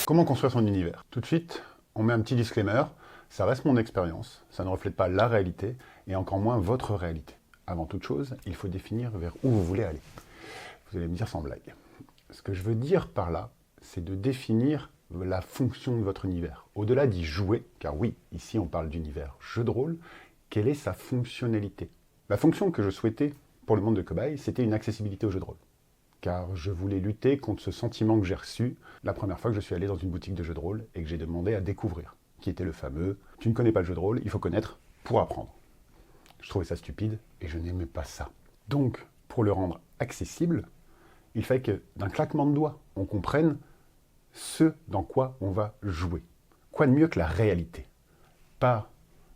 Comment construire son univers? Tout de suite, on met un petit disclaimer, ça reste mon expérience, ça ne reflète pas la réalité, et encore moins votre réalité. Avant toute chose, il faut définir vers où vous voulez aller. Vous allez me dire sans blague. Ce que je veux dire par là, c'est de définir la fonction de votre univers. Au-delà d'y jouer, car oui, ici on parle d'univers jeu de rôle, quelle est sa fonctionnalité? La fonction que je souhaitais pour le monde de Cobaye, c'était une accessibilité au jeu de rôle. Car je voulais lutter contre ce sentiment que j'ai reçu la première fois que je suis allé dans une boutique de jeux de rôle et que j'ai demandé à découvrir, qui était le fameux « tu ne connais pas le jeu de rôle, il faut connaître pour apprendre ». Je trouvais ça stupide et je n'aimais pas ça. Donc, pour le rendre accessible, il fallait que d'un claquement de doigts, on comprenne ce dans quoi on va jouer. Quoi de mieux que la réalité? Pas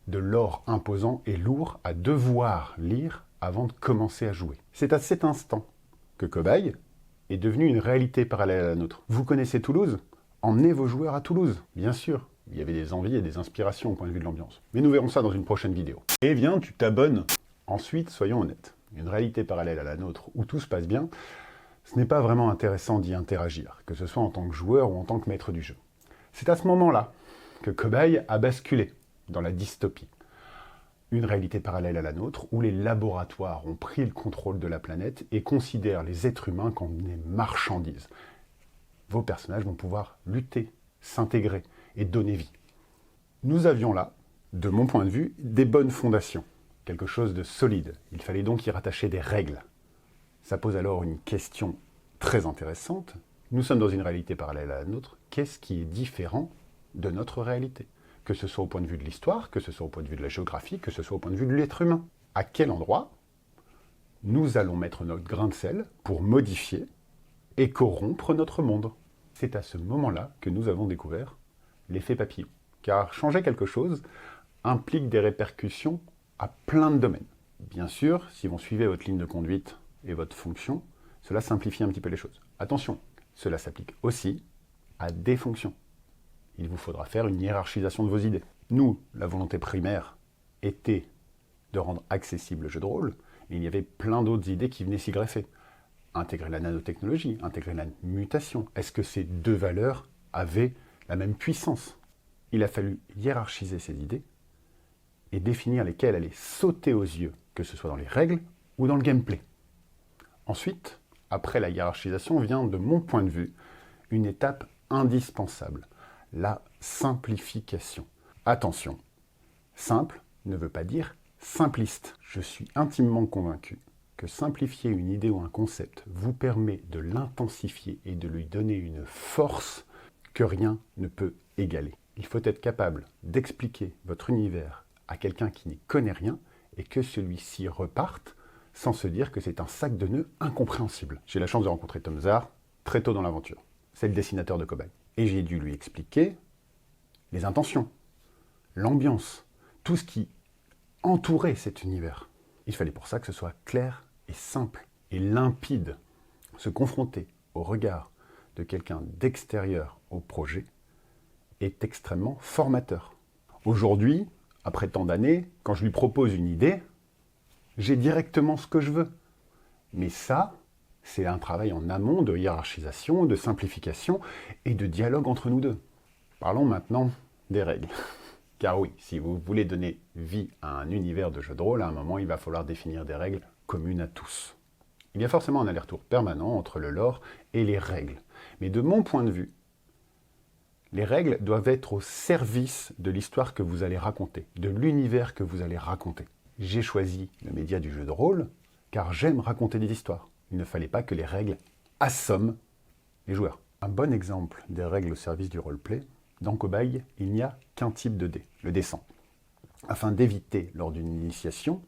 de lore imposant et lourd à devoir lire avant de commencer à jouer. C'est à cet instant que Cobaye est devenu une réalité parallèle à la nôtre. Vous connaissez Toulouse? Emmenez vos joueurs à Toulouse, bien sûr. Il y avait des envies et des inspirations au point de vue de l'ambiance. Mais nous verrons ça dans une prochaine vidéo. Eh bien, tu t'abonnes. Ensuite, soyons honnêtes. Une réalité parallèle à la nôtre où tout se passe bien, ce n'est pas vraiment intéressant d'y interagir, que ce soit en tant que joueur ou en tant que maître du jeu. C'est à ce moment-là que Cobaye a basculé dans la dystopie. Une réalité parallèle à la nôtre, où les laboratoires ont pris le contrôle de la planète et considèrent les êtres humains comme des marchandises. Vos personnages vont pouvoir lutter, s'intégrer et donner vie. Nous avions là, de mon point de vue, des bonnes fondations, quelque chose de solide. Il fallait donc y rattacher des règles. Ça pose alors une question très intéressante. Nous sommes dans une réalité parallèle à la nôtre. Qu'est-ce qui est différent de notre réalité ? Que ce soit au point de vue de l'histoire, que ce soit au point de vue de la géographie, que ce soit au point de vue de l'être humain. À quel endroit nous allons mettre notre grain de sel pour modifier et corrompre notre monde? C'est à ce moment-là que nous avons découvert l'effet papillon. Car changer quelque chose implique des répercussions à plein de domaines. Bien sûr, si vous suivez votre ligne de conduite et votre fonction, cela simplifie un petit peu les choses. Attention, cela s'applique aussi à des fonctions. Il vous faudra faire une hiérarchisation de vos idées. Nous, la volonté primaire était de rendre accessible le jeu de rôle, et il y avait plein d'autres idées qui venaient s'y greffer. Intégrer la nanotechnologie, intégrer la mutation. Est-ce que ces deux valeurs avaient la même puissance? Il a fallu hiérarchiser ces idées et définir lesquelles allaient sauter aux yeux, que ce soit dans les règles ou dans le gameplay. Ensuite, après la hiérarchisation, vient, de mon point de vue, une étape indispensable. La simplification. Attention, simple ne veut pas dire simpliste. Je suis intimement convaincu que simplifier une idée ou un concept vous permet de l'intensifier et de lui donner une force que rien ne peut égaler. Il faut être capable d'expliquer votre univers à quelqu'un qui n'y connaît rien et que celui-ci reparte sans se dire que c'est un sac de nœuds incompréhensible. J'ai la chance de rencontrer Tom Zar très tôt dans l'aventure. C'est le dessinateur de Cobaye. Et j'ai dû lui expliquer les intentions, l'ambiance, tout ce qui entourait cet univers. Il fallait pour ça que ce soit clair et simple et limpide. Se confronter au regard de quelqu'un d'extérieur au projet est extrêmement formateur. Aujourd'hui, après tant d'années, quand je lui propose une idée, j'ai directement ce que je veux. Mais ça, c'est un travail en amont de hiérarchisation, de simplification et de dialogue entre nous deux. Parlons maintenant des règles. Car oui, si vous voulez donner vie à un univers de jeu de rôle, à un moment, il va falloir définir des règles communes à tous. Il y a forcément un aller-retour permanent entre le lore et les règles. Mais de mon point de vue, les règles doivent être au service de l'histoire que vous allez raconter, de l'univers que vous allez raconter. J'ai choisi le média du jeu de rôle car j'aime raconter des histoires. Il ne fallait pas que les règles assomment les joueurs. Un bon exemple des règles au service du roleplay, dans Cobaye, il n'y a qu'un type de dé, le dé 100. Afin d'éviter, lors d'une initiation,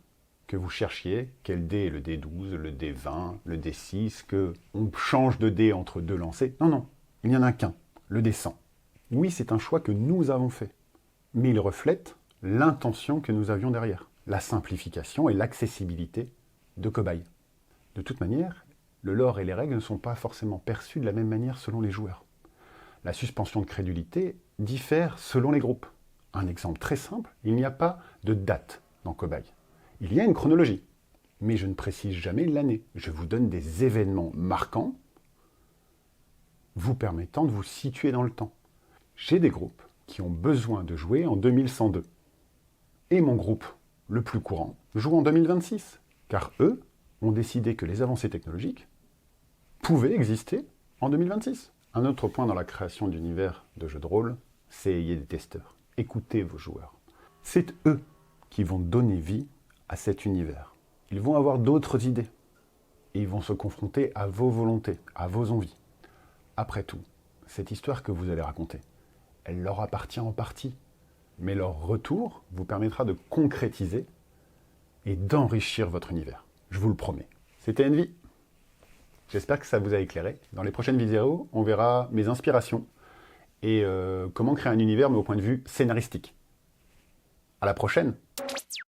que vous cherchiez quel dé est le dé 12, le dé 20, le dé 6, qu'on change de dé entre deux lancers. Non, non, il n'y en a qu'un, le dé 100. Oui, c'est un choix que nous avons fait, mais il reflète l'intention que nous avions derrière, la simplification et l'accessibilité de Cobaye. De toute manière, le lore et les règles ne sont pas forcément perçus de la même manière selon les joueurs. La suspension de crédulité diffère selon les groupes. Un exemple très simple, il n'y a pas de date dans Cobaye. Il y a une chronologie, mais je ne précise jamais l'année. Je vous donne des événements marquants vous permettant de vous situer dans le temps. J'ai des groupes qui ont besoin de jouer en 2102. Et mon groupe, le plus courant, joue en 2026. Car eux ont décidé que les avancées technologiques pouvaient exister en 2026. Un autre point dans la création d'univers de jeux de rôle, c'est ayez des testeurs. Écoutez vos joueurs. C'est eux qui vont donner vie à cet univers. Ils vont avoir d'autres idées. Et ils vont se confronter à vos volontés, à vos envies. Après tout, cette histoire que vous allez raconter, elle leur appartient en partie. Mais leur retour vous permettra de concrétiser et d'enrichir votre univers. Je vous le promets. C'était Envy. J'espère que ça vous a éclairé. Dans les prochaines vidéos, on verra mes inspirations et comment créer un univers, mais au point de vue scénaristique. À la prochaine!